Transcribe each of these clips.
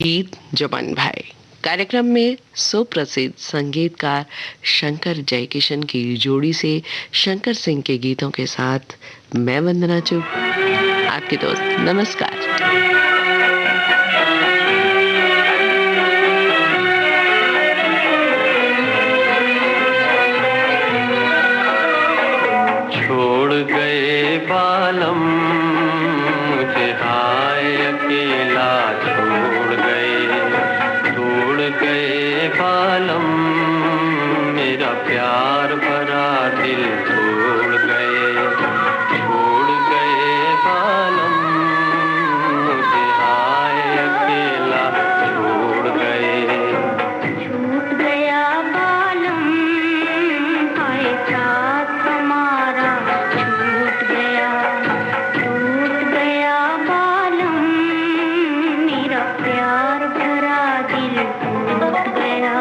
गीत जुबान भाई कार्यक्रम में सुप्रसिद्ध संगीतकार शंकर जयकिशन की जोड़ी से शंकर सिंह के गीतों के साथ मैं वंदना चुग आपकी दोस्त। नमस्कार। छोड़ गए बालम मुझे हाय अकेला छोड़ गए बालम मेरा प्यार भरा दिल छोड़ गए बालम मुझे हाय अकेला छोड़ गए। छूट गया बालम हाय साथ हमारा छूट गया बालम मेरा प्यार भरा दिल टूट गया।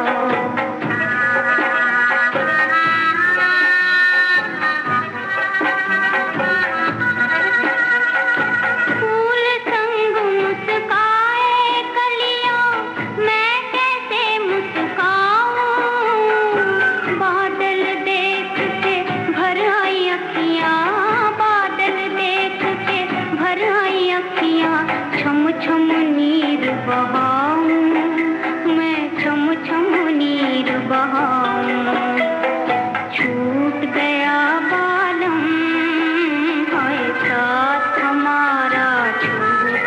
फूल संग मुस्काए कलियां मैं कैसे मुस्काऊं, बादल देख के भर आई अखियां, बादल देख के भर आई अखियां, छम छम नीर बहाऊं मैं छम छम नीर बहाऊं। छूट गया बालम हाय साथ हमारा छूट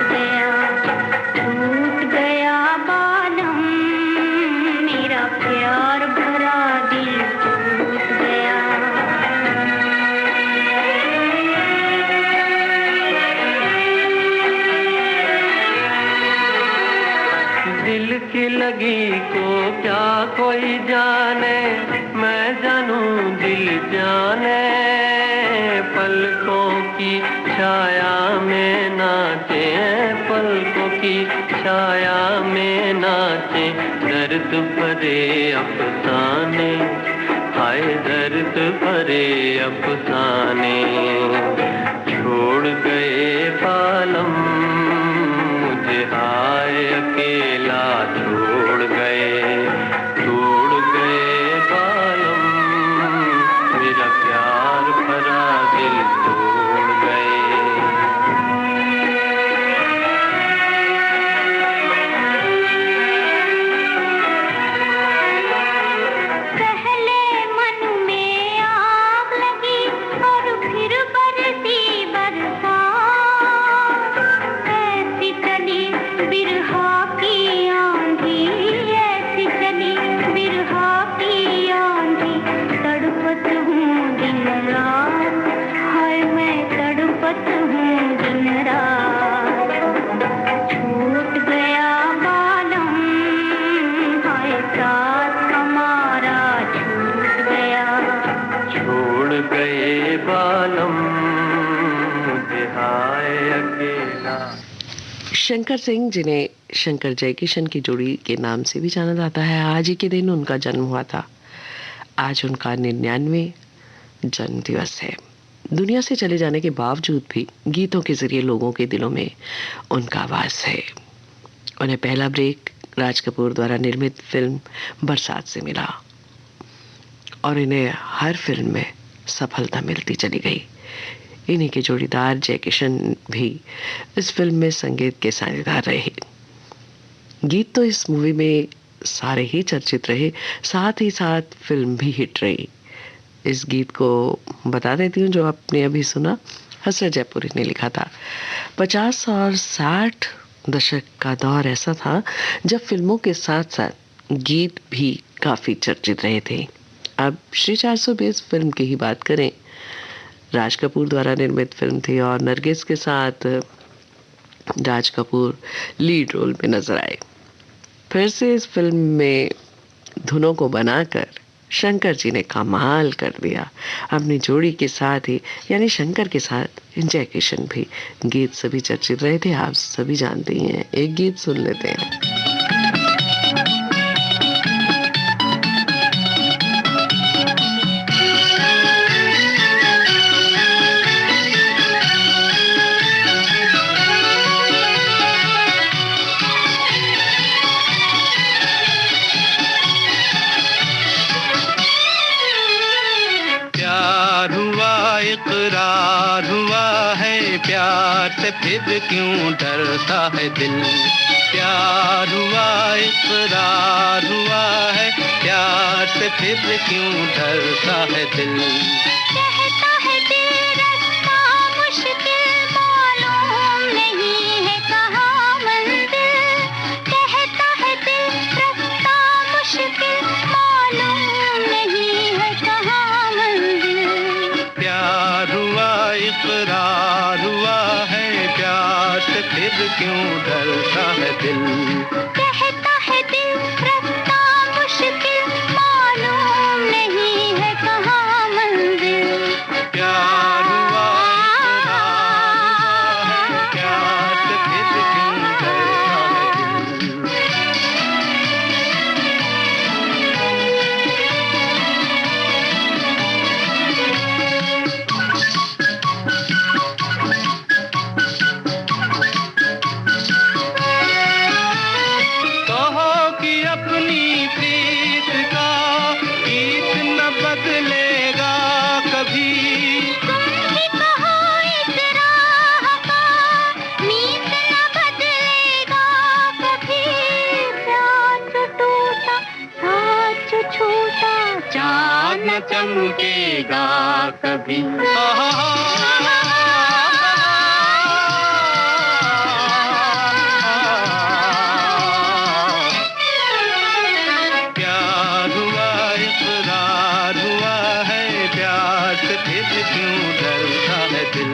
गया बालम मेरा प्यार भरा दिल टूट गया। दिल की लगी को क्या कोई जाने, मैं जानूं दिल जाने, पलकों की छाया में नाचे, पलकों की छाया में नाचे, दर्द भरे अफसाने हाय दर्द भरे अफसाने। छोड़ गए बालम मुझे हाय अकेला छोड़ गए बालम मेरा प्यार भरा दिल तोड़ गए। पहले मन में आग लगी और फिर बरसी बरसात, ऐसी चली बिरहा की आंधी, ऐसी चली बिरहा की आंधी, तड़पत हूँ दिन रात हाय मैं तड़पत हूँ दिन रात। छूट गया बालम हाय साथ हमारा छूट गए बालम मुझे हाय अकेला। शंकर सिंह जिन्हें शंकर जयकिशन की जोड़ी के नाम से भी जाना जाता है, आज ही के दिन उनका जन्म हुआ था। आज उनका 99 जन्म दिवस है। दुनिया से चले जाने के बावजूद भी गीतों के जरिए लोगों के दिलों में उनका वास है। उन्हें पहला ब्रेक राज कपूर द्वारा निर्मित फिल्म बरसात से मिला और इन्हें हर फिल्म में सफलता मिलती चली गई। इन्हीं के जोड़ीदार जयकिशन भी इस फिल्म में संगीत के साझेदार रहे। गीत तो इस मूवी में सारे ही चर्चित रहे, साथ ही साथ फिल्म भी हिट रही। इस गीत को बता देती हूँ जो आपने अभी सुना, हसरत जयपुरी ने लिखा था। 50 और 60 दशक का दौर ऐसा था जब फिल्मों के साथ साथ गीत भी काफी चर्चित रहे थे। अब श्री 420 फिल्म की ही बात करें, राज कपूर द्वारा निर्मित फिल्म थी और नरगिस के साथ राज कपूर लीड रोल में नजर आए। फिर से इस फिल्म में धुनों को बनाकर शंकर जी ने कमाल कर दिया अपनी जोड़ी के साथ ही, यानी शंकर के साथ जयकिशन भी। गीत सभी चर्चित रहे थे, आप सभी जानते ही हैं। एक गीत सुन लेते हैं। है फिर क्यों डरता है दिल। प्यार हुआ इकरार हुआ है, प्यार से फिर क्यों डरता है दिल। कहता है दिल रास्ता मुश्किल मालूम नहीं है कहाँ मंजिल। कहता है दिल रास्ता मुश्किल मालूम नहीं है कहाँ मंजिल। प्यार हुआ इकरार हुआ है, प्यार से फिर क्यों डरता है दिल। कहता है दिल रास्ता मुश्किल मालूम नहीं है कहाँ मंजिल। प्यार हुआ इकरार हुआ है, प्यार से फिर क्यों डरता है दिल। कहो कि अपनी प्रीत का गीत न बदलेगा कभी। तुम भी कहो इस राह का मीत न बदलेगा कभी। प्यार जो टूटा साथ जो छूटा चाँद न चमकेगा कभी। प्यार हुआ इकरार हुआ है, प्यार से फिर क्यों डरता है दिल।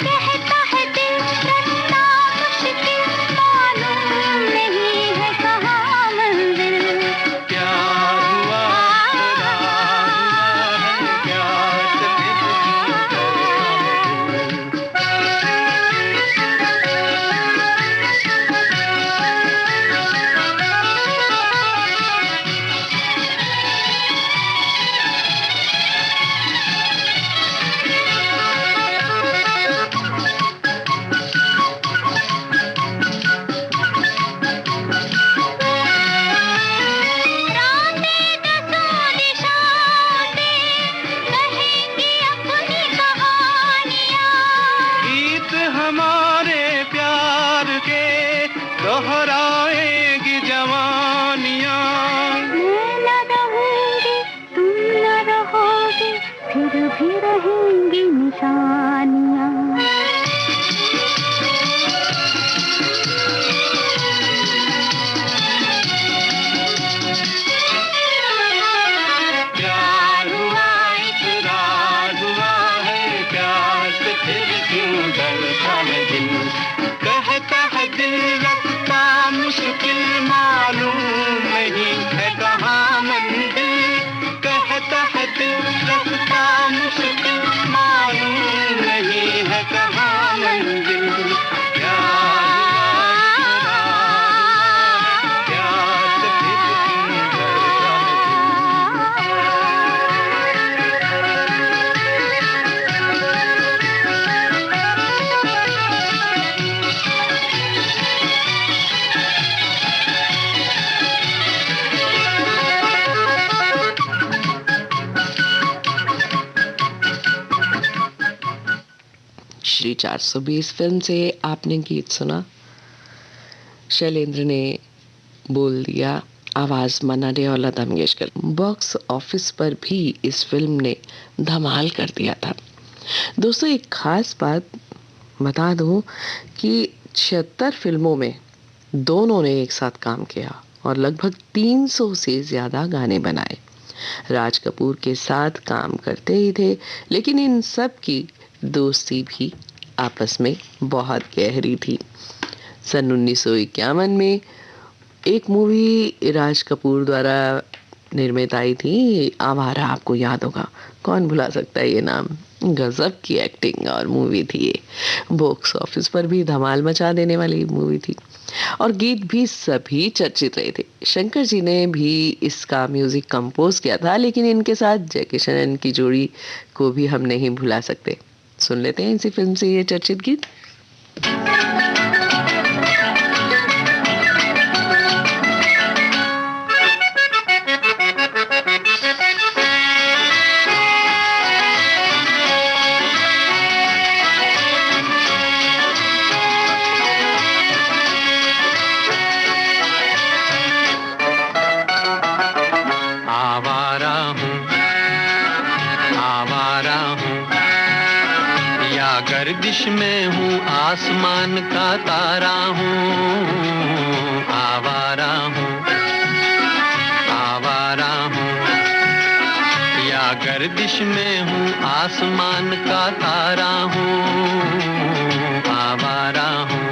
कहता है दिल रास्ता मुश्किल मालूम नहीं है कहाँ मंजिल। प्यार हुआ इकरार हुआ है, प्यार से फिर क्यों डरता रातें दसों दिशाओं से कहेंगी अपनी कहानियाँ। गीत हमारे प्यार के दोहराएगी जवानियाँ। मैं न रहूंगी तुम न रहोगे फिर भी रहेंगी निशानियाँ। प्यार हुआ इकरार हुआ है, प्यार से फिर क्यों डरता है दिल। कहता है दिल रास्ता मुश्किल मालूम नहीं है कहाँ मंजिल। कहता है दिल रास्ता मुश्किल मालूम नहीं है कहाँ मंजिल। प्यार हुआ इकरार, प्यार से फिर क्यों डरता है दिल। श्री 420 फिल्म से आपने गीत सुना। शैलेंद्र ने बोल दिया, आवाज मन्ना डे और लता मंगेशकर। बॉक्स ऑफिस पर भी इस फिल्म ने धमाल कर दिया था। दोस्तों, एक खास बात बता दूं कि 76 फिल्मों में दोनों ने एक साथ काम किया और लगभग 300 से ज्यादा गाने बनाए। राज कपूर के साथ काम करते ही थे, लेकिन इन सब की दोस्ती भी आपस में बहुत गहरी थी। सन 1951 में एक मूवी राज कपूर द्वारा निर्मित आई थी, आवारा, आपको याद होगा। कौन भुला सकता है ये नाम। गजब की एक्टिंग और मूवी थी ये। बॉक्स ऑफिस पर भी धमाल मचा देने वाली मूवी थी और गीत भी सभी चर्चित रहे थे। शंकर जी ने भी इसका म्यूजिक कंपोज किया था, लेकिन इनके साथ जय किशन की जोड़ी को भी हम नहीं भुला सकते। सुन लेते हैं इसी फिल्म से ये चर्चित गीत। गर्दिश में हूँ आसमान का तारा हूँ, आवारा हूँ, आवारा हूँ। या गर्दिश में हूँ आसमान का तारा हूँ, आवारा हूँ।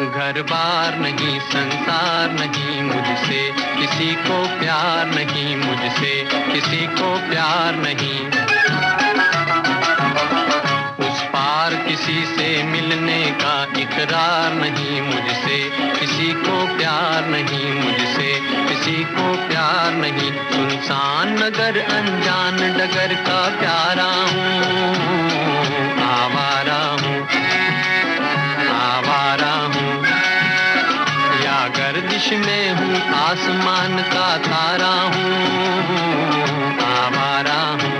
घर बार नहीं, संसार नहीं मुझसे, किसी को प्यार नहीं मुझसे, किसी को प्यार नहीं। उस पार किसी से मिलने का इकरार नहीं मुझसे, किसी को प्यार नहीं मुझसे, किसी को प्यार नहीं। सुनसान नगर अनजान डगर का प्यारा हूँ, आवारा हूँ, आवारा हूँ। या गर्दिश में हूँ आसमान का तारा हूँ, आवारा हूँ।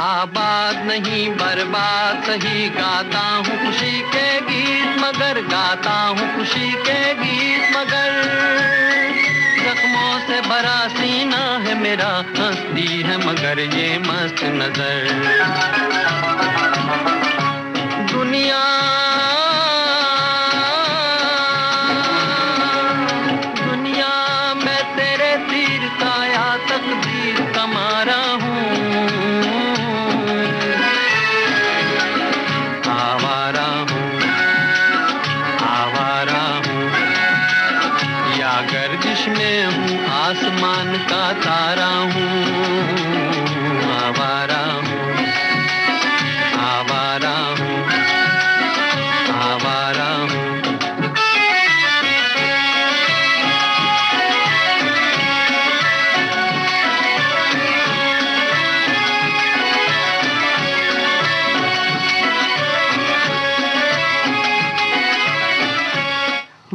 आबाद नहीं बर्बाद सही, गाता हूँ खुशी के गीत मगर, गाता हूँ खुशी के गीत मगर। जख्मों से भरा सीना है मेरा, हंसती है मगर ये मस्त नजर। दुनिया दुनिया मैं तेरे तीर का या तकदीर का मारा हूँ, गर्दिश में हूँ आसमान का तारा हूँ, आवारा हूँ, आवारा हूँ, आवारा हूँ।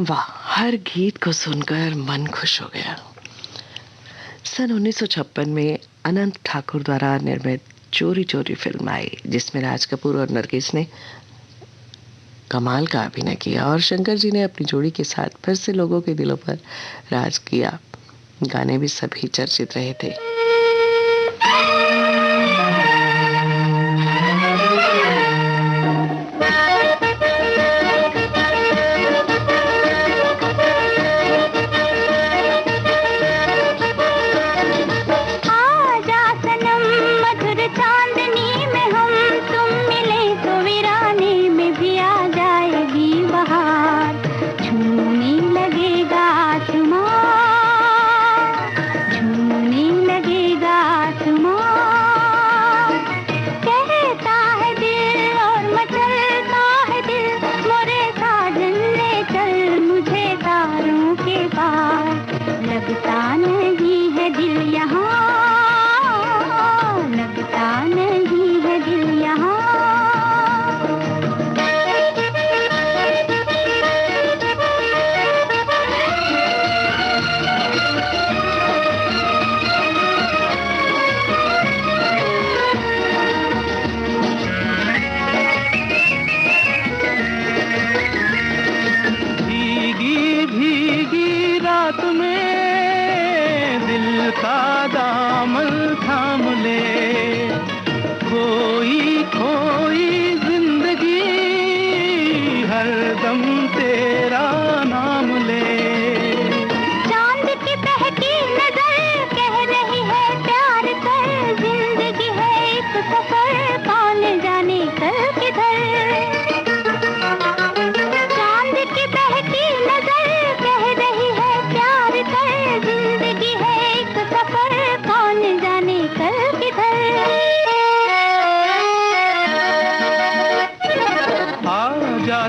वाह, हर गीत को सुनकर मन खुश हो गया। सन 1956 में अनंत ठाकुर द्वारा निर्मित चोरी चोरी फिल्म आई, जिसमें राज कपूर और नरगिस ने कमाल का अभिनय किया और शंकर जी ने अपनी जोड़ी के साथ फिर से लोगों के दिलों पर राज किया। गाने भी सभी चर्चित रहे थे।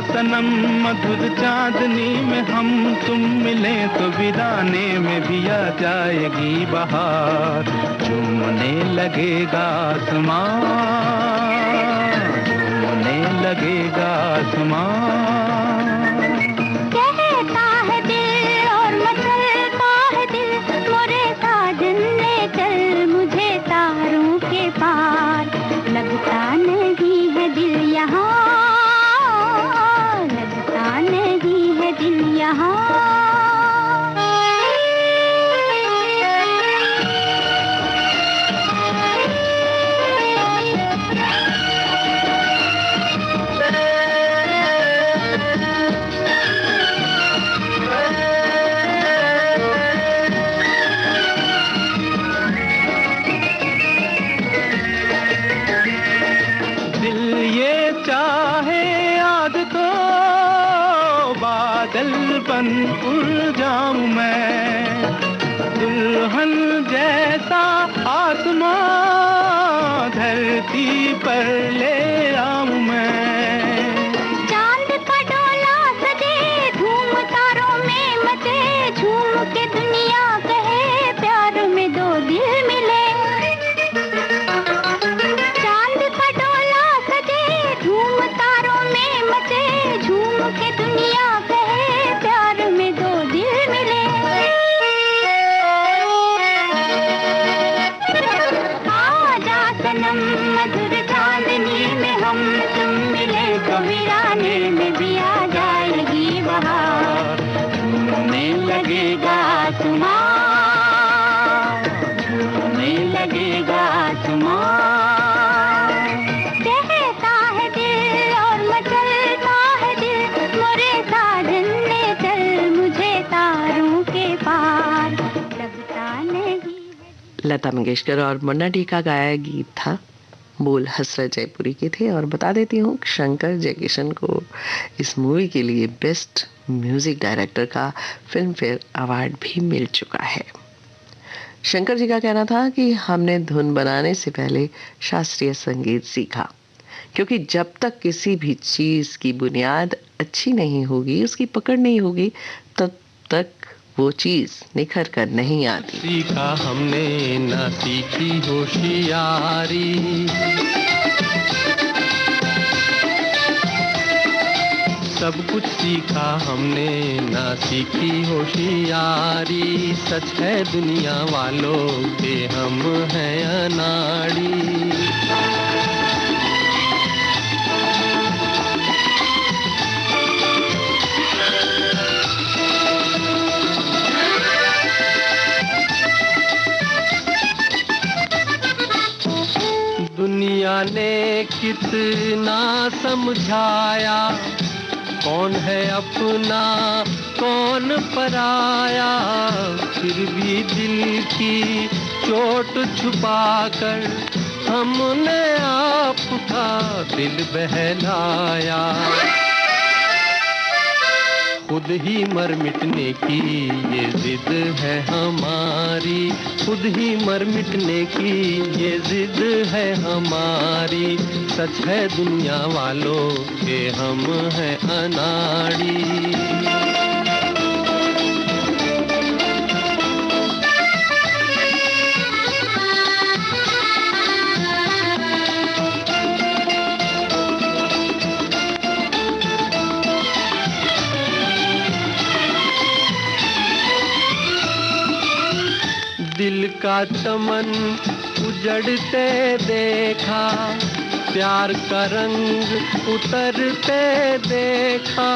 सनम मधुर चांदनी में हम तुम मिले तो वीराने में भी आ जाएगी बहार, झूमने लगेगा आसमान, झूमने लगेगा आसमान। कहता है दिल और मचलता है दिल, मोरे साजन ले चल मुझे तारों के पार। लगता नहीं है दिल यहाँ, लगता नहीं है दिल यहाँ। बन उड़ जाऊं मैं, दुल्हन जैसा आसमां धरती पर ले आऊं मैं। चांद का डोला सजे धूम तारों में मचे, झूम के दुनिया कहे प्यार में दो दिल मिले। चांद का डोला सजे धूम तारों में मचे, झूम के दुनिया मधुर चांदनी में हम तुम मिले तो वीराने में भी आ जाएगी बहार। झूमने लगेगा आसमां, झूमने लगेगा आसमां। कहता है दिल और मचलता है दिल, मोरे साजन ले चल मुझे तारों के पार। लगता नहीं। लता मंगेशकर और मुन्ना डे का गाया गीत था, बोल हसरत जयपुरी के थे। और बता देती हूँ शंकर जयकिशन को इस मूवी के लिए बेस्ट म्यूजिक डायरेक्टर का फिल्म फेयर अवार्ड भी मिल चुका है। शंकर जी का कहना था कि हमने धुन बनाने से पहले शास्त्रीय संगीत सीखा, क्योंकि जब तक किसी भी चीज़ की बुनियाद अच्छी नहीं होगी, उसकी पकड़ नहीं होगी, तब तक वो चीज निखर कर नहीं आती। सीखा हमने ना सीखी होशियारी, सब कुछ सीखा हमने ना सीखी होशियारी। सच है दुनिया वालों के हम हैं अनाड़ी। दुनिया ने कितना समझाया, कौन है अपना कौन पराया। फिर भी दिल की चोट छुपाकर हमने आपका दिल बहलाया। खुद ही मर मिटने की ये जिद है हमारी, खुद ही मर मिटने की ये जिद है हमारी। सच है दुनिया वालों के हम हैं अनाड़ी। दिल का चमन उजड़ते देखा, प्यार का रंग उतरते देखा।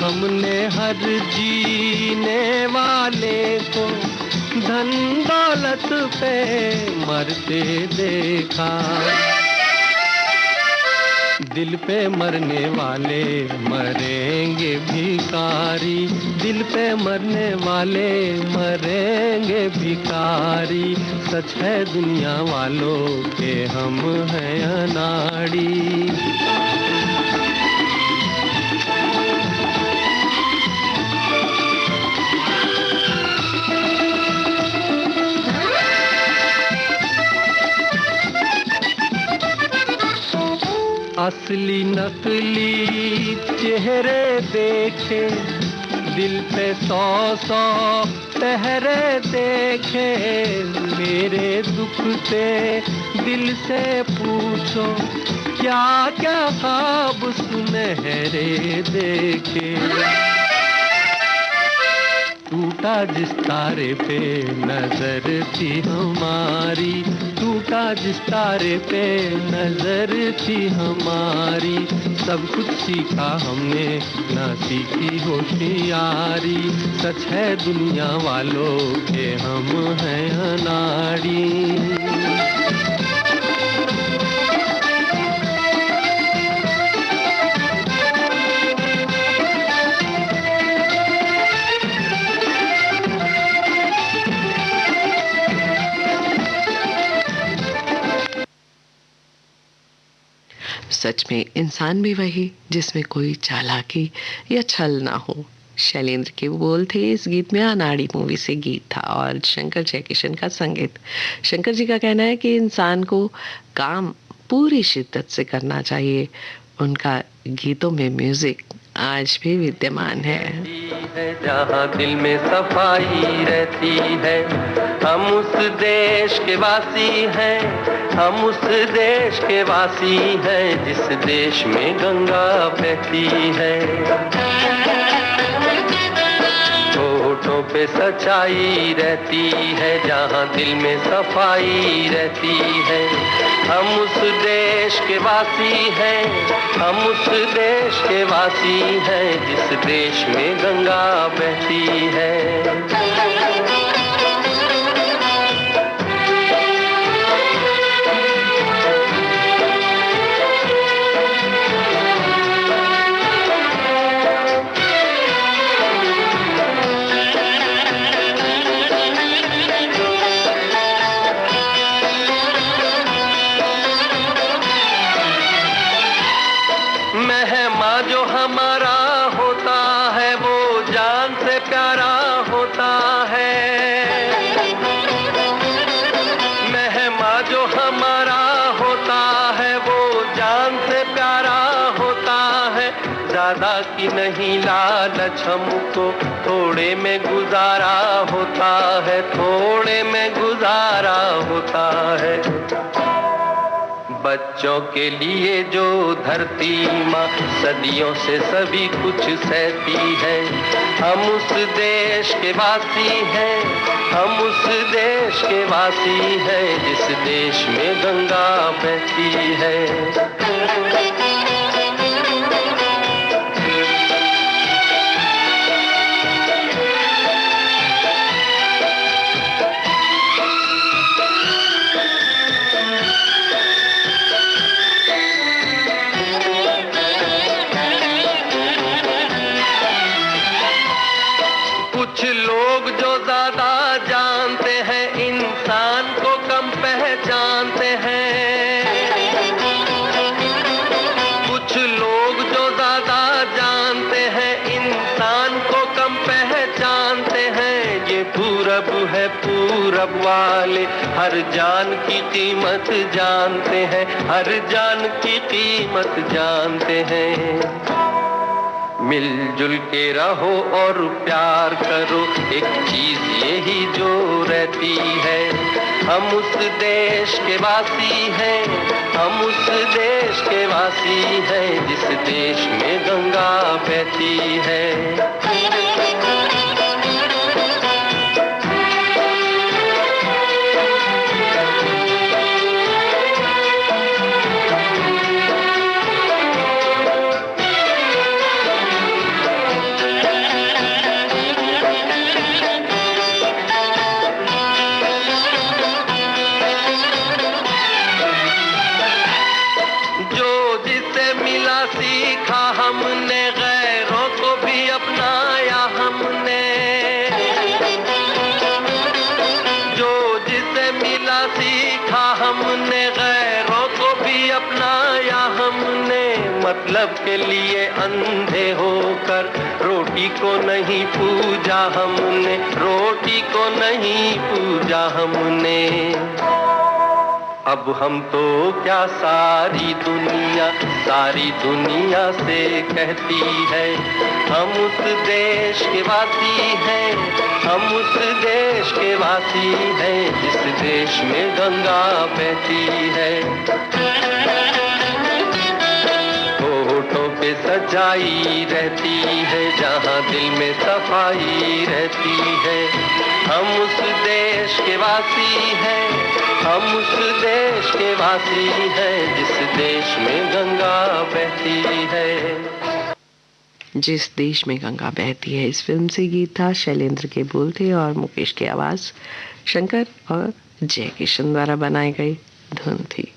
हमने हर जीने वाले को धन दौलत पे मरते देखा। दिल पे मरने वाले मरेंगे भिखारी, दिल पे मरने वाले मरेंगे भिखारी। सच है दुनिया वालों के हम हैं अनाड़ी। असली नकली चेहरे देखे, दिल पे 100 पहरे देखे, मेरे दुख से दिल से पूछो, क्या क्या ख्वाब सुनहरे देखे। टूटा जिस तारे पे नजर थी हमारी, टूटा जिस तारे पे नजर थी हमारी, सब कुछ सीखा हमने ना सीखी होशियारी। सच है दुनिया वालों के हम हैं अनाड़ी। सच में इंसान भी वही जिसमें कोई चालाकी या छल ना हो। शैलेंद्र के बोल थे इस गीत में, अनाड़ी मूवी से गीत था और शंकर जयकिशन का संगीत। शंकर जी का कहना है कि इंसान को काम पूरी शिद्दत से करना चाहिए। उनका गीतों में म्यूजिक आज भी विद्यमान है। जहाँ दिल में सफाई रहती है, हम उस देश के वासी हैं, हम उस देश के वासी हैं जिस देश में गंगा बहती है। होठों पे सच्चाई रहती है, जहाँ दिल में सफाई रहती है, हम उस देश के वासी हैं, हम उस देश के वासी हैं जिस देश में गंगा बहती है। की नहीं लालच हमको, थोड़े में गुजारा होता है, थोड़े में गुजारा होता है। बच्चों के लिए जो धरती माँ सदियों से सभी कुछ सहती है, हम उस देश के वासी हैं, हम उस देश के वासी हैं जिस देश में गंगा बहती है। कुछ लोग जो ज्यादा जानते हैं इंसान को कम पहचानते हैं, कुछ लोग जो ज्यादा जानते हैं इंसान को कम पहचानते हैं। ये पूरब है, पूरब वाले हर जान की कीमत जानते हैं, हर जान की कीमत जानते हैं। मिलजुल के रहो और प्यार करो, एक चीज यही जो रहती है, हम उस देश के वासी हैं, हम उस देश के वासी हैं जिस देश में गंगा बहती है। सीखा हमने, गैरों को भी अपनाया हमने, जो जिसे मिला सीखा हमने, गैरों को भी अपनाया हमने। मतलब के लिए अंधे होकर रोटी को नहीं पूजा हमने, रोटी को नहीं पूजा हमने। अब हम तो क्या सारी दुनिया से कहती है, हम उस देश के वासी हैं, हम उस देश के वासी हैं, जिस देश में गंगा बहती है। होठों पे सजाई रहती है, जहाँ दिल में सफाई रहती है। हम उस देश के वासी हैं, हम उस देश के वासी हैं, जिस देश में गंगा बहती है। जिस देश में गंगा बहती है, इस फिल्म से गीत था। शैलेंद्र के बोल थे और मुकेश की आवाज शंकर और जय किशन द्वारा बनाई गई धुन थी।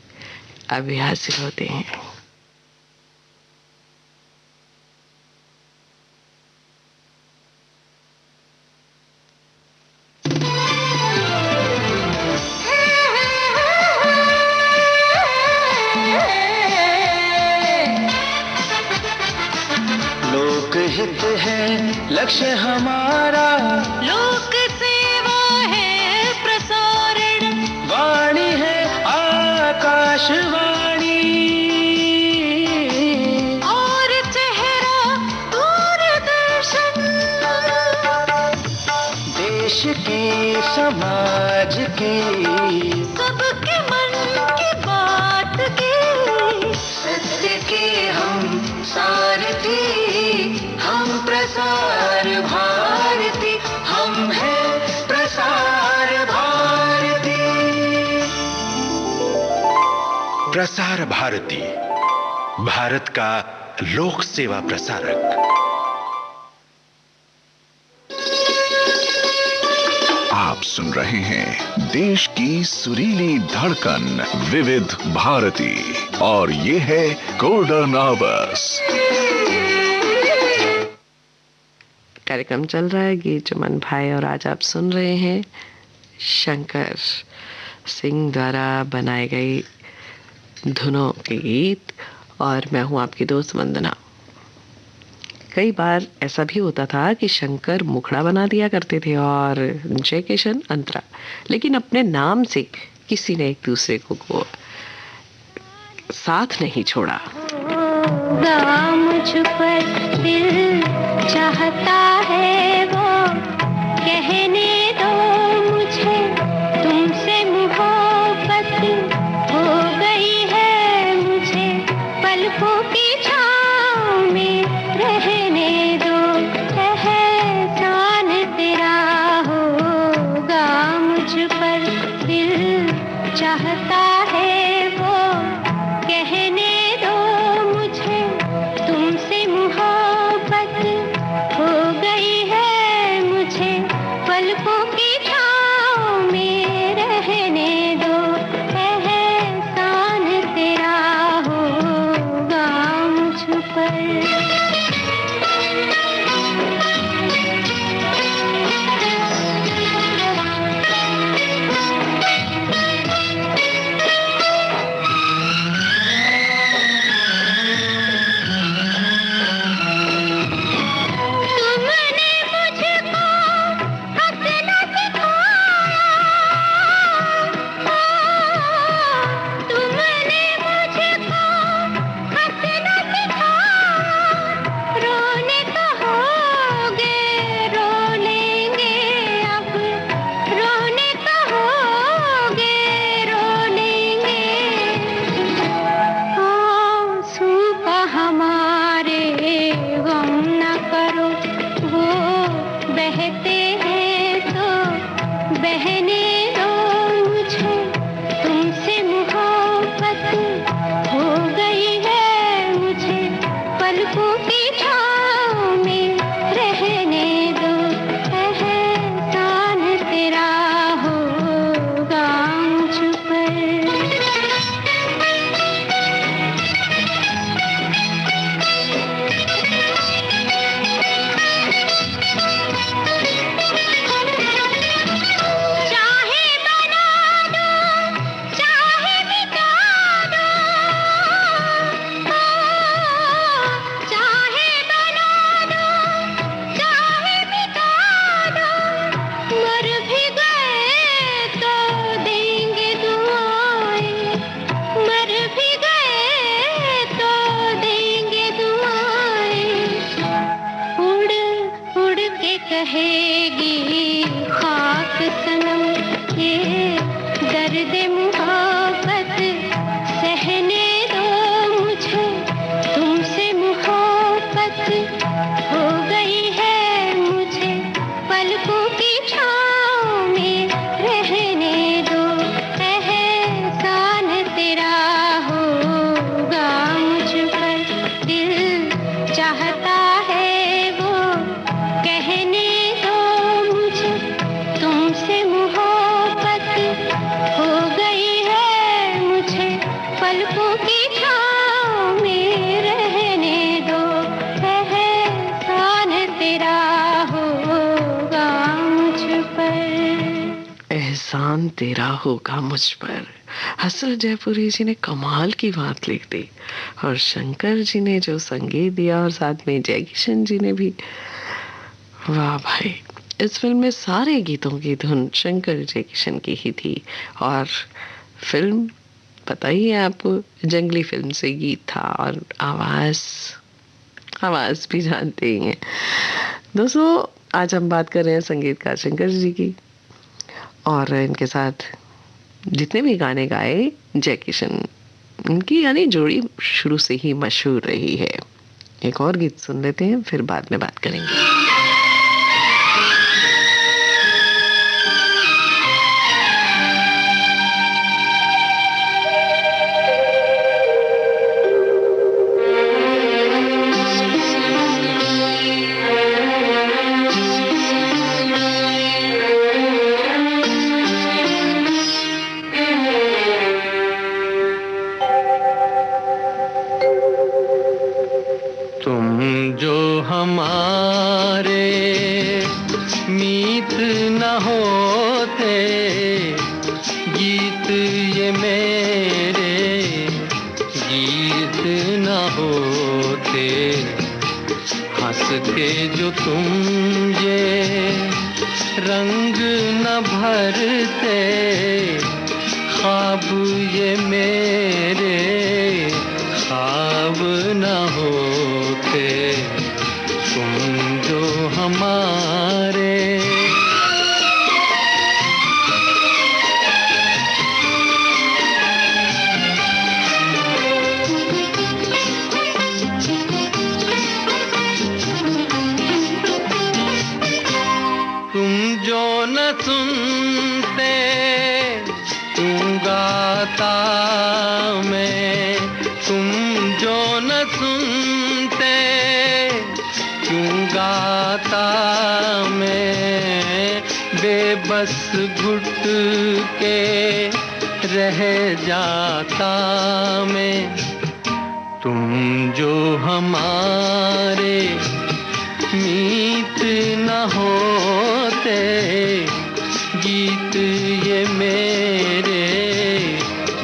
अभी हासिल होते हैं। हित है लक्ष्य हमारा, लोक सेवा है प्रसारण, वाणी है आकाशवाणी, और चेहरा दूरदर्शन। देश की समाज की सबके मन की बात की, सत्य के हम सारथी, हम प्रसार भारती, हम हैं प्रसार भारती। प्रसार भारती, भारत का लोक सेवा प्रसारक। आप सुन रहे हैं देश की सुरीली धड़कन विविध भारती, और ये है गोल्डन आवर्स। कार्यक्रम चल रहा है गीत चुमन भाई, और आज आप सुन रहे हैं शंकर सिंह द्वारा बनाए गए धुनों के गीत, और मैं हूं आपकी दोस्त वंदना। कई बार ऐसा भी होता था कि शंकर मुखड़ा बना दिया करते थे और जय किशन अंतरा, लेकिन अपने नाम से किसी ने एक दूसरे को साथ नहीं छोड़ा। मुझ पर दिल चाहता है वो, कहने दो मुझे तुमसे मोहब्बत हो गई है, मुझे पलकों की छाँव में रहने दो, एहसान तेरा होगा मुझ पर दिल चाहता है वो, कहने दो मुझे तुमसे मोहब्बत हो गई है, मुझे पलकों की छाँव में रहने दो, एहसान तेरा होगा मुझ पर। तुमने मुझको हंसना एहसान तेरा होगा मुझ पर। हसरत जयपुरी जी ने कमाल की बात लिख दी और शंकर जी ने जो संगीत दिया और साथ में जय किशन जी ने भी, वाह भाई। इस फिल्म में सारे गीतों की धुन शंकर जय किशन की ही थी और फिल्म पता ही है आपको, जंगली फिल्म से गीत था और आवाज भी जानते ही हैं दोस्तों। आज हम बात कर रहे हैं संगीतकार शंकर जी की और इनके साथ जितने भी गाने गाए जय किशन, इनकी यानी जोड़ी शुरू से ही मशहूर रही है। एक और गीत सुन लेते हैं, फिर बाद में बात करेंगे। बस घुट के रह जाता मैं, तुम जो हमारे मीत न होते, गीत ये मेरे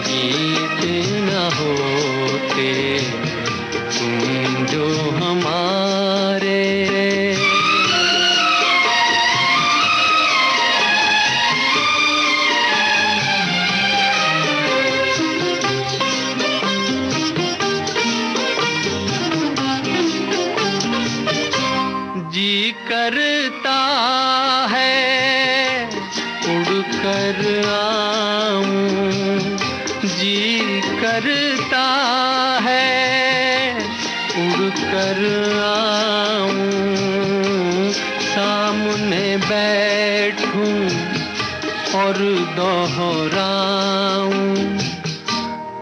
गीत न होते, तुम जो हमारे। करता है उड़कर आऊं, जी करता है उड़कर आऊं, सामने बैठूं और दोहराऊं,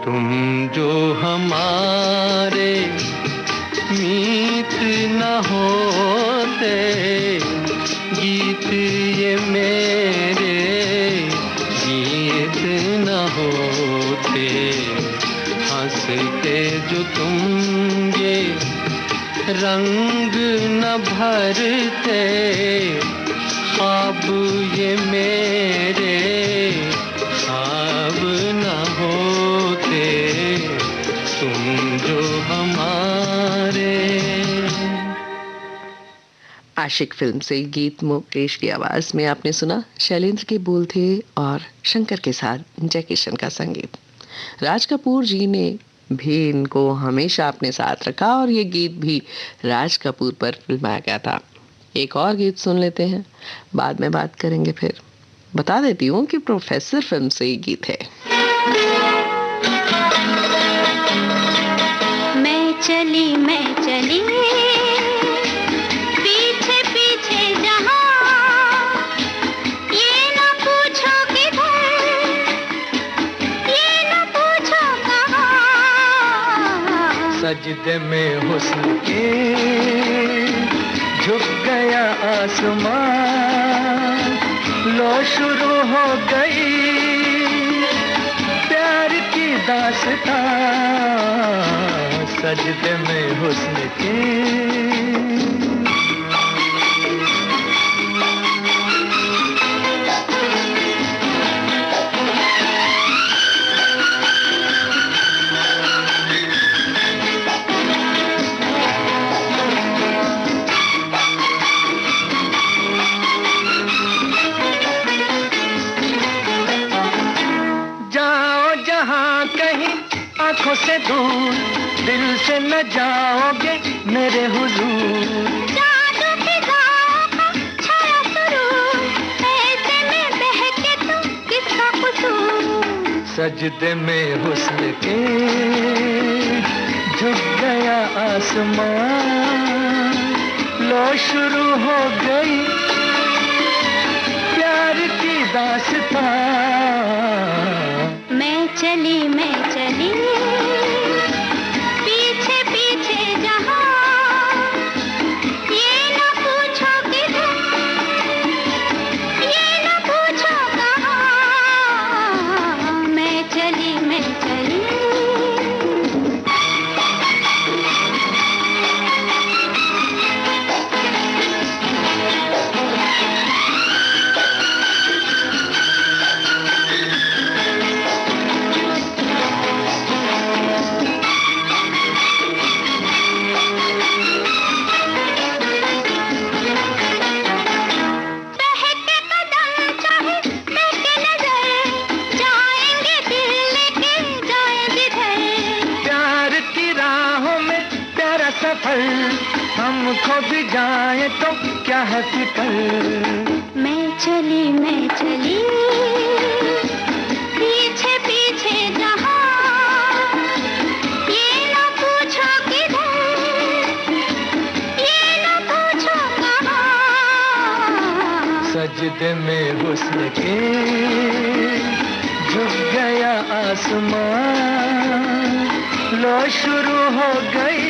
तुम जो हमारे मीत न होते, गीत ये मेरे गीत न होते, हंसते जो तुम ये रंग न भरते, ख्वाब ये मेरे ख्वाब न होते, तुम जो हमारे। आशिक फिल्म से गीत मुकेश की आवाज में आपने सुना। शैलेंद्र के बोल थे और शंकर के साथ जय किशन का संगीत। राज कपूर जी ने भी इनको हमेशा अपने साथ रखा और ये गीत भी राज कपूर पर फिल्माया गया था। एक और गीत सुन लेते हैं, बाद में बात करेंगे। फिर बता देती हूँ कि प्रोफेसर फिल्म से ये गीत है। मैं चली पीछे पीछे जहां, ये न पूछो किधर, ये न पूछो कहां, सजदे में हुस्न के झुक गया आसमां, लो शुरू हो गई प्यार की दास्तां, सजदे में हुस्न के। आंखों से दूर, दिल से न जाओगे मेरे हुजूर। जादू फिजाओं का छाया सुरूर, ऐसे में बहके तुम किसका कसूर। सजदे में हुस्न के झुक गया आसमान, लो शुरू हो गई प्यार की दास्तां। मैं चली पीछे पीछे जहां, ये न पूछो किधर, ये न पूछो कहां। मैं चली बहके कदम चाहे बहके नजर, जाएंगे दिल लेके जाए जिधर। प्यार की राहों में तेरा सफर, हमको भी जाए तो क्या है फिक्र। मैं चली पीछे पीछे जहां, ये न पूछो किधर, ये न पूछो कहां। सजदे में हुस्न के झुक गया आसमान, लो शुरू हो गई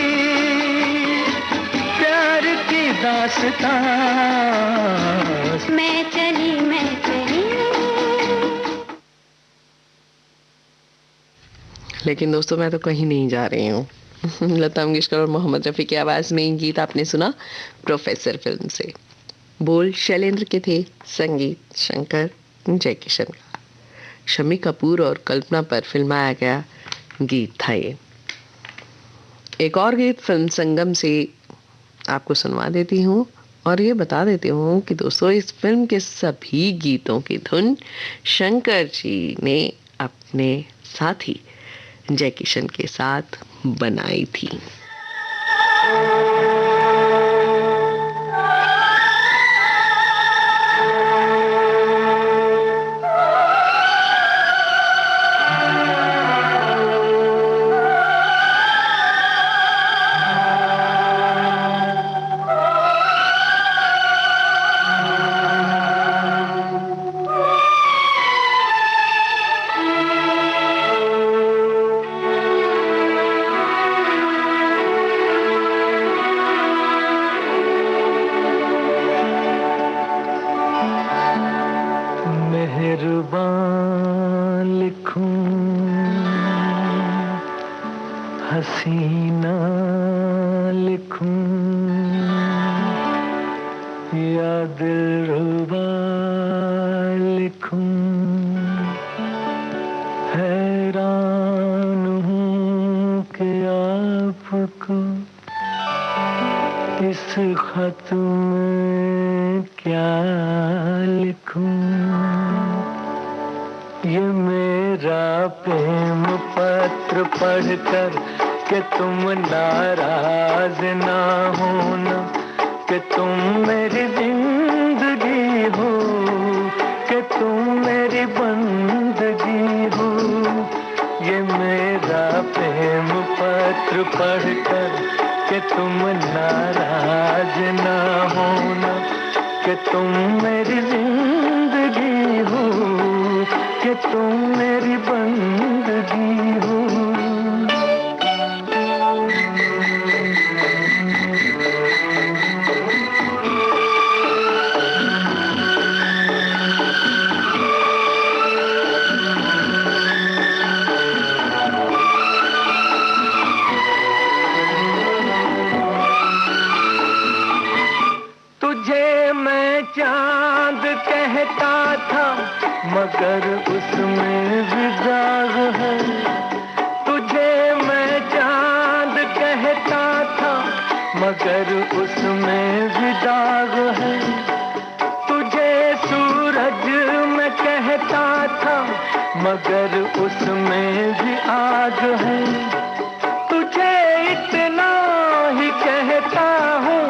प्यार की दास्तां। मैं चली लेकिन दोस्तों मैं तो कहीं नहीं जा रही हूँ। लता मंगेशकर और मोहम्मद रफ़ी की आवाज़ में ये गीत आपने सुना प्रोफेसर फिल्म से। बोल शैलेंद्र के थे, संगीत शंकर जयकिशन का। शम्मी कपूर और कल्पना पर फिल्माया गया गीत था ये। एक और गीत फिल्म संगम से आपको सुनवा देती हूँ और ये बता देती हूँ कि दोस्तों इस फिल्म के सभी गीतों की धुन शंकर जी ने अपने साथी जयकिशन के साथ बनाई थी। मेहरबान लिखूं हसीना लिखूं या दिलरुबा लिखूं, हैरान हूँ कि आपको इस खत में क्या लिखूं। ये मेरा प्रेम पत्र पढ़कर कि तुम नाराज ना होना, कि तुम मेरी जिंदगी हो, कि तुम मेरी बंदगी हो। ये मेरा प्रेम पत्र पढ़कर कि तुम नाराज ना होना, कि तुम मेरी जिंदगी हो, कि तुम मेरी बंदगी हो। तुझे मैं चांद कहता था मगर उसमें भी दाग है। तुझे मैं चांद कहता था मगर उसमें भी दाग है। तुझे सूरज मैं कहता था मगर उसमें भी आग है। तुझे इतना ही कहता हूँ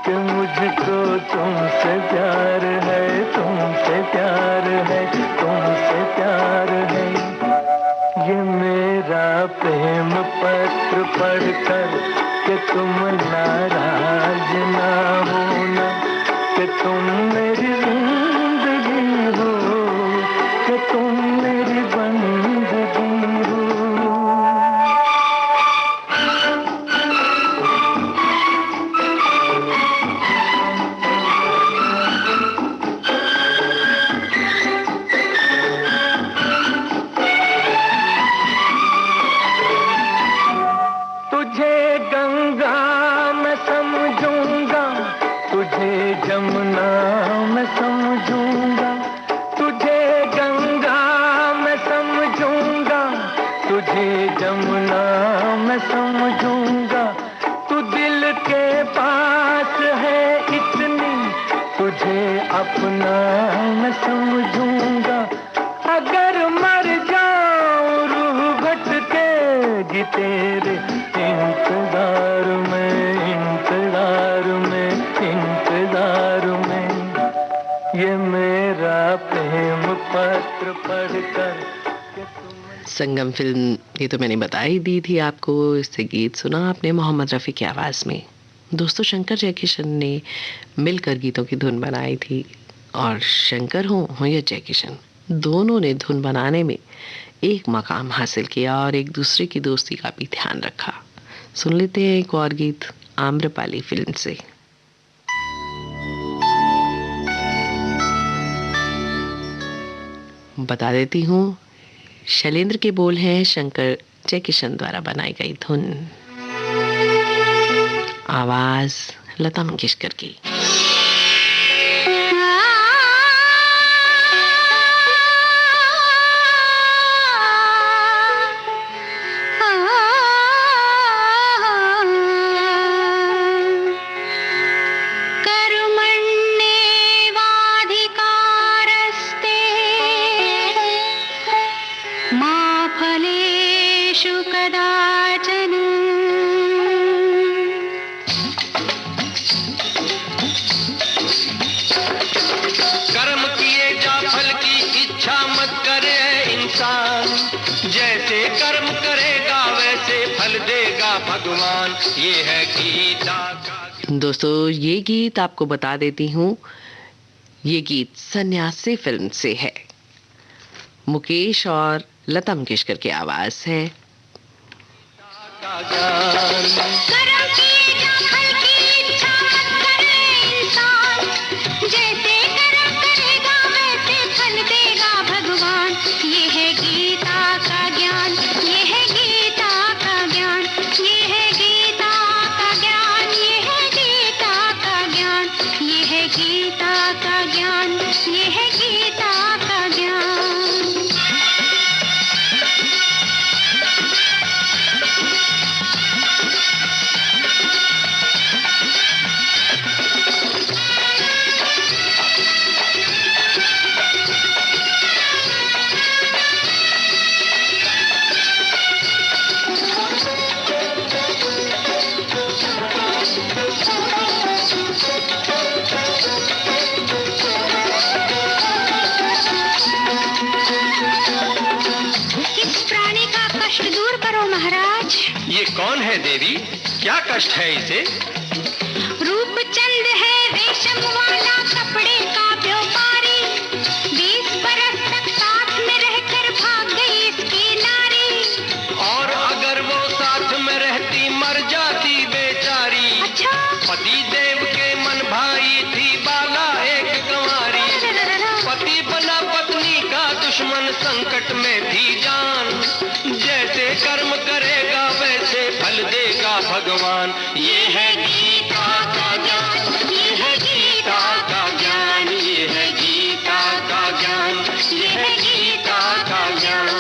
कि मुझको तुमसे प्यार है, तुमसे प्यार है, तुमसे प्यार है। ये मेरा प्रेम पत्र पढ़कर कि तुम नाराज ना होना, कि तुम मेरी जिंदगी हो, कि तुम मेरी बंदगी हो। तुझे गंगा मैं समझूंगा, तुझे जमुना मैं समझूंगा, तुझे गंगा मैं समझूंगा, तुझे जमुना मैं समझूंगा। तू दिल के पास है इतनी, तुझे अपना मैं समझूंगा। अगर मर जाऊं रूह भटकेगी तेरे इंतजार में, इंतजार में, इंतजार में। ये मेरा प्रेम पत्र पढ़कर। संगम फिल्म, ये तो मैंने बता ही दी थी आपको। इससे गीत सुना आपने मोहम्मद रफ़ी की आवाज़ में। दोस्तों, शंकर जयकिशन ने मिलकर गीतों की धुन बनाई थी, और शंकर हो या जयकिशन, दोनों ने धुन बनाने में एक मकाम हासिल किया और एक दूसरे की दोस्ती का भी ध्यान रखा। सुन लेते हैं एक और गीत आम्रपाली फिल्म से। बता देती हूँ, शैलेंद्र के बोल हैं, शंकर जयकिशन द्वारा बनाई गई धुन, आवाज लता मंगेशकर की। भगवान, ये है गीता का। दोस्तों, ये गीत आपको बता देती हूँ, ये गीत सन्यासी फिल्म से है। मुकेश और लता मंगेशकर की आवाज है। ये कौन है देवी, क्या कष्ट है इसे? रूपचंद है रेशम वाला कपड़े का व्यापारी, 20 बरस तक साथ में रहकर भाग गई इसकी नारी। और अगर वो साथ में रहती मर जाती बेचारी। अच्छा? पति देव के मन भाई थी बाला एक कंवारी, पति बना पत्नी का दुश्मन, संकट में थी जान। जैसे कर्म करेगा वैसे फल देगा भगवान, ये है गीता का ज्ञान, ये है गीता का ज्ञान, ये है गीता का ज्ञान, ये है गीता का ज्ञान।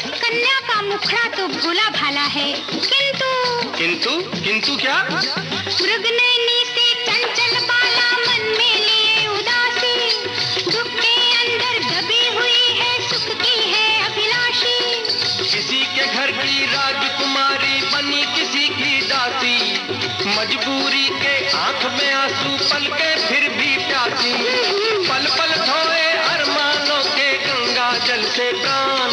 कन्या का मुखड़ा तो भोला भाला है, किंतु क्या? मृग नैनी से चंचल बाला, मन में लिए उदासी, दुख के अंदर दबी हुई है, सुख की है अभिलाषी। किसी के घर की राजकुमारी बनी किसी की दासी, मजबूरी के आंख में आंसू पल के फिर भी प्यासी, पल पल धोए अरमानों के गंगा जल से प्राण,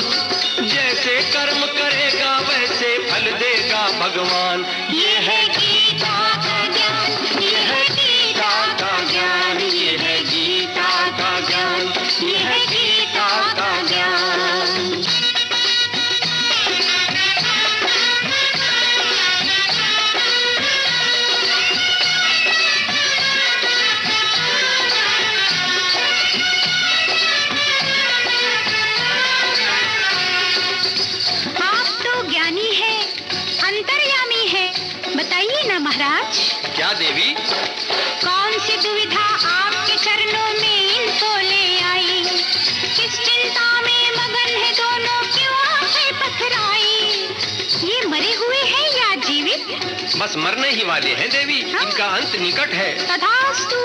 जैसे कर्म करेगा वैसे फल देगा भगवान। ये है गीता का ज्ञान, ये है गीता का ज्ञान, ये है गीता का ज्ञान, ये है गीता का ज्ञान। महाराज। क्या देवी? कौन सी दुविधा आपके चरणों में इनको ले आई, किस चिंता में मगन है दोनों, क्यों आंखें पथराई? ये मरे हुए हैं या जीवित? बस मरने ही वाले हैं देवी, इनका अंत निकट है। तथास्तु।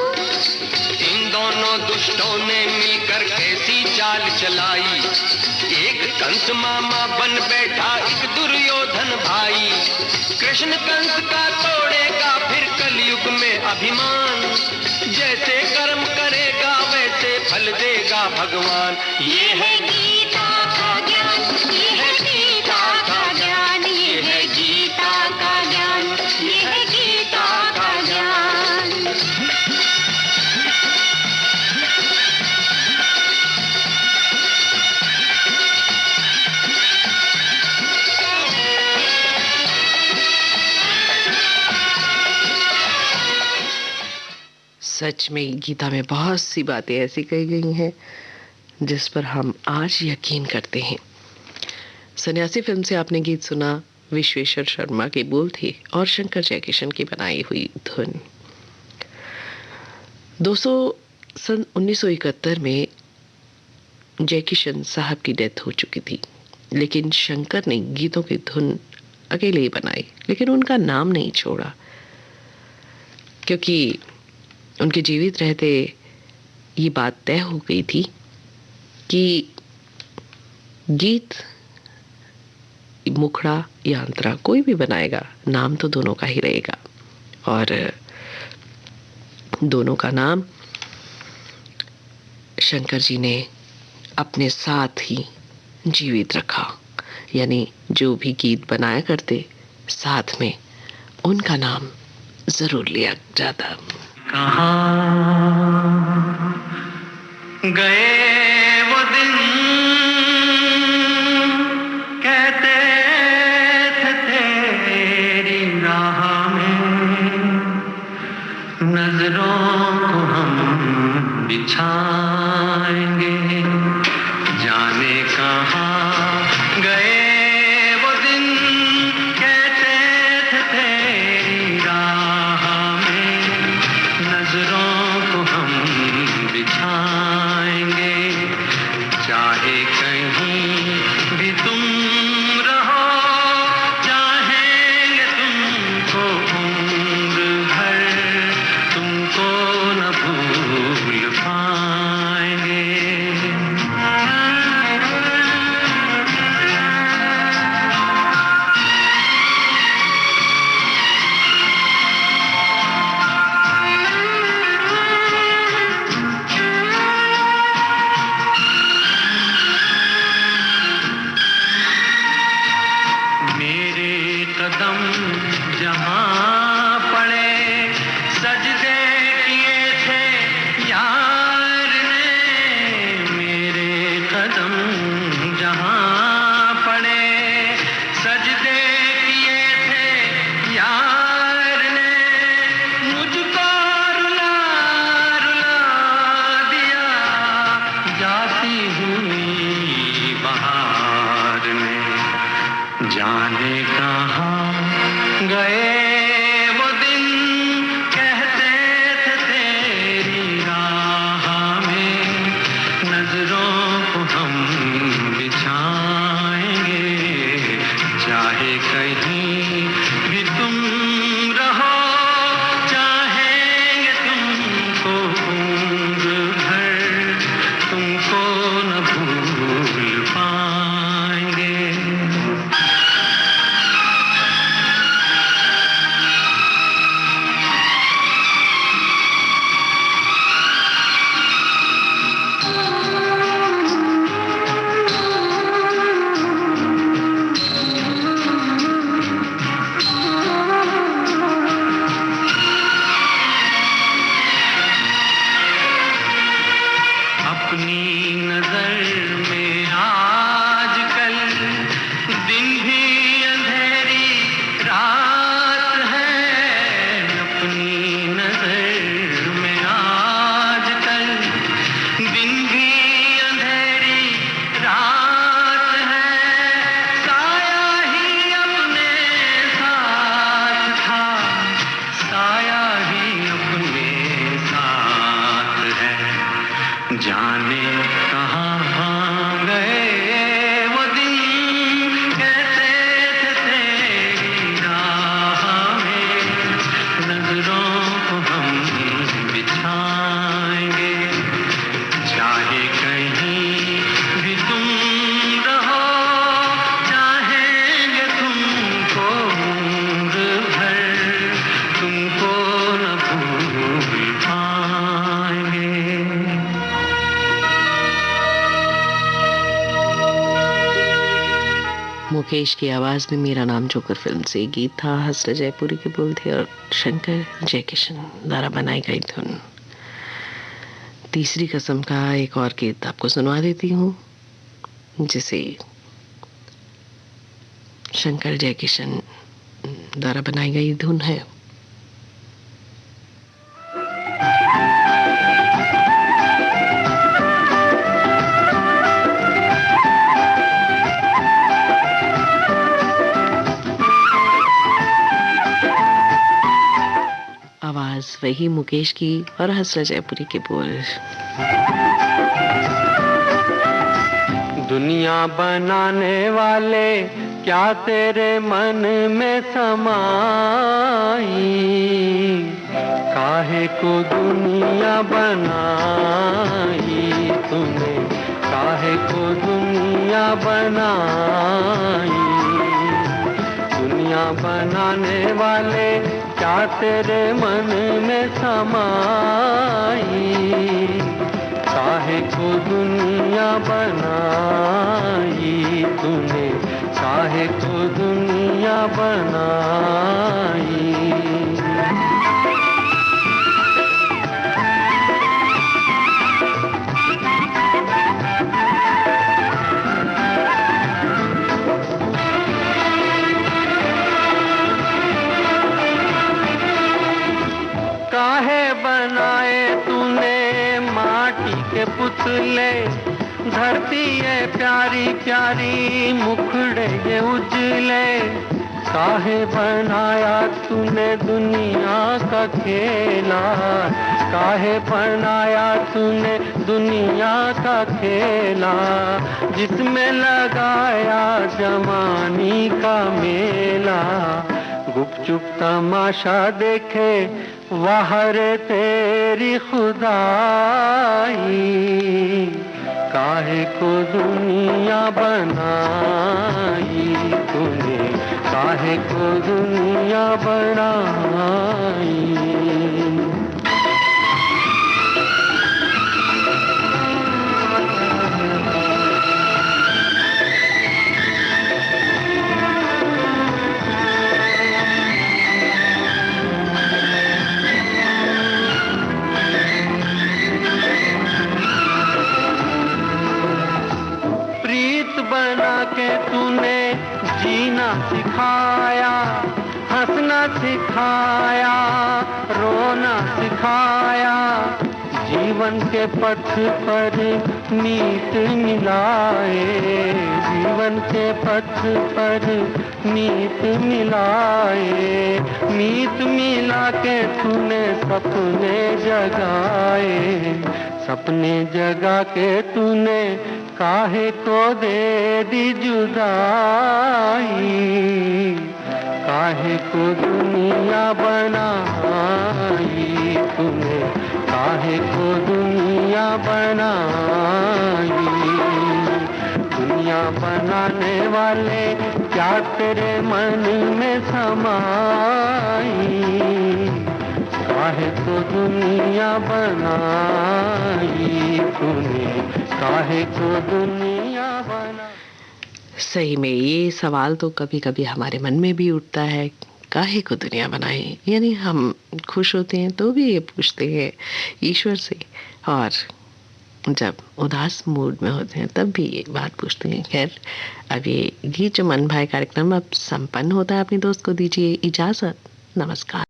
इन दोनों दुष्टों ने मिलकर कैसी चाल चलाई, एक कंस मामा बन बैठा एक दुर्योधन भाई, कृष्ण कंस का तोड़ेगा फिर कलयुग में अभिमान, जैसे कर्म करेगा वैसे फल देगा भगवान। ये है गीता का ज्ञान, ये है गीता का ज्ञान, ये है गीता का ज्ञान, ये है गीता का ज्ञान। सच में गीता में बहुत सी बातें ऐसी कही गई हैं जिस पर हम आज यकीन करते हैं। सन्यासी फिल्म से आपने गीत सुना, विश्वेश्वर शर्मा के बोल थे और शंकर जयकिशन की बनाई हुई धुन। 1971 में जयकिशन साहब की डेथ हो चुकी थी, लेकिन शंकर ने गीतों की धुन अकेले ही बनाई, लेकिन उनका नाम नहीं छोड़ा, क्योंकि उनके जीवित रहते ये बात तय हो गई थी कि गीत, मुखड़ा या अंतरा कोई भी बनाएगा, नाम तो दोनों का ही रहेगा। और दोनों का नाम शंकर जी ने अपने साथ ही जीवित रखा, यानी जो भी गीत बनाया करते साथ में उनका नाम जरूर लिया जाता। कहाँ गए वो दिन कहते थे तेरी राह में नजरों को हम बिछाएंगे, जाने कहाँ गए वो दिन कहते थे तेरी राह में नजरों को हम बिछाएंगे, चाहे कहीं भी तुम रहो, चाहेंगे तुमको उम्र भर, तुमको न भूल पाएंगे। कदम जहाँ पड़े सजदे किए थे यार ने, मेरे कदम जहाँ पड़े सजदे किए थे यार ने, मुझको रुला रुला दिया जाती हुई बहार में, जाने कहाँ गए वो दिन कहते थे तेरी राह में नजरों को हम बिछाएंगे। न भूल पाएंगे। जाने कहाँ गए वो दिन, कैसे थे तेरी राह में, नजरों को हम बिछाएंगे, चाहे कहीं भी तुम रहो, चाहेंगे तुमको उम्र भर, तुमको न भूल पाएंगे। मुकेश की आवाज में मेरा नाम जोकर फिल्म से ये गीत था। हसरत जयपुरी के बोल थे और शंकर जयकिशन द्वारा बनाई गई धुन। तीसरी कसम का एक और गीत आपको सुनवा देती हूँ, जिसे शंकर जयकिशन द्वारा बनाई गई धुन है। आवाज वही मुकेश की और हसरत जयपुरी के बोल। दुनिया बनाने वाले क्या तेरे मन में समाई, काहे को दुनिया बनाई तूने, काहे को दुनिया बनाई। दुनिया बनाने वाले क्या तेरे मन में समाई, काहे को दुनिया बनाई तूने, काहे को दुनिया बनाई। काहे बनाए तूने माटी के पुतले, धरती ये प्यारी प्यारी मुखड़े ये उजले। काहे बनाया तूने दुनिया का खेला, काहे बनाया तूने दुनिया का खेला, जिसमें लगाया जवानी का मेला। गुपचुप तमाशा देखे वाह रे तेरी खुदाई, काहे को दुनिया बनाई तूने, काहे को दुनिया बनाई। बना के तूने जीना सिखाया, हंसना सिखाया, रोना सिखाया। जीवन के पथ पर मीत मिलाए, जीवन के पथ पर मीत मिलाए। मीत मिला के तूने सपने जगाए, सपने जगा के तूने काहे को दे दी जुदाई, काहे को दुनिया बनाई तूने, काहे को दुनिया बनाई। बनाने वाले, क्या तेरे मन में समाई, काहे तो दुनिया बनाई तूने, काहे को दुनिया बना। सही में ये सवाल तो कभी कभी हमारे मन में भी उठता है, काहे को दुनिया बनाई। यानी हम खुश होते हैं तो भी ये पूछते हैं ईश्वर से, और जब उदास मूड में होते हैं तब भी ये बात पूछते हैं। खैर, अब ये गीत जो मन भाए कार्यक्रम अब संपन्न होता है, अपनी दोस्त को दीजिए इजाजत। नमस्कार।